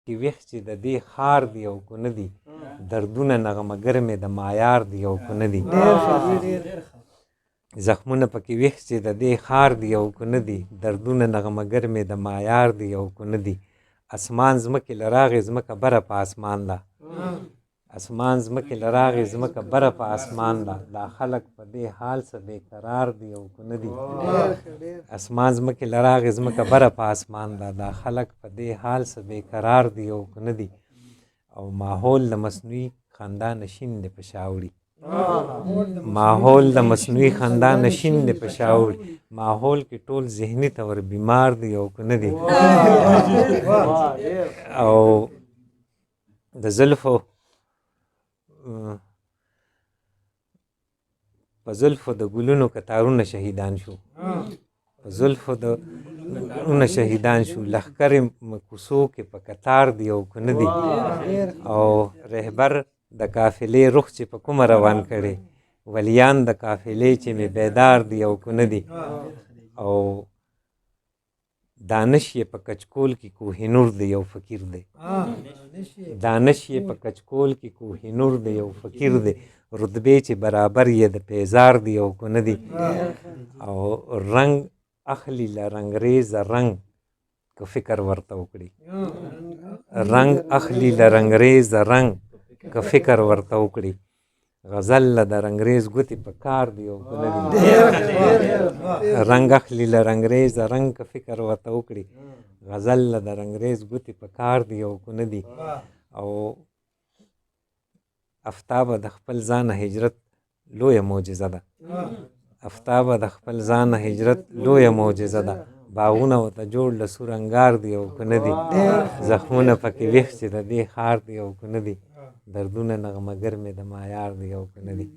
کې ویښ چې د دې خار دی او که نه دي دردونه نغمهګر مې د مایار دی او که نه دي زخمونه پکې ویښ چې د دې خار دی او که نه دي دردونه نغمهګر مې د مایار دی او که نه دي اسمان ځمکې له راغې ځمکه بره په اسمان ده اسمان ځمکې له راغې ځمکه بره په اسمان ده دا خلک په دې حال څه بې قرار دي او که نه دي اسمان ځمکې له راغې ځمکه بره په اسمان ده دا خلک په دې حال څه بې قرار دي او که نه دي او ماحول د مصنوعي خندا نشین دی په شا وړي ماحول د مصنوعي خندا نشین دی په شا وړي ماحول کې ټول ذهني طور بیمار دی او که نه دي او د زلفو په زلفو د ګلونو کتارونه شهیدان شو په زلفو د ګلونه شهیدان شو لښکر کوڅو کې په کتار دی او که نه دي او رهبر د قافلې رخ چې په کومه روان کړي ولیان د قافلې چې مې بیدار دی او که نه دي او دانش یې په کچکول کې کوه نور دی یو فقیر دی دانش یې په کچکول کې کوه نور دی یو فقیر دی رتبې چې برابر یې د پیزار دی او که نه دي او رنگ اخلي له رنګریز رنگ که فکر ورته وکړي رنگ اخلي له رنګریز رنگ که فکر ورته وکړي غزل له د رنګریز ګوتې په کار دی او که نه دي رنگ اخلي له رنګریز رنگ که فکر ورته وکړي غزل له د رنګریز ګوتې په کار دی او که نه دي او افتابه د خپل ځانه هجرت لویه معجزه ده افتابه د خپل ځانه هجرت لویه معجزه ده باغونه ورته جوړ له سور انګار دی او که نه دي زخمونه پکې ویښ چې د دې خار دی او که نه دي دردونه نغمهګر مې د مایار دی او که نه دي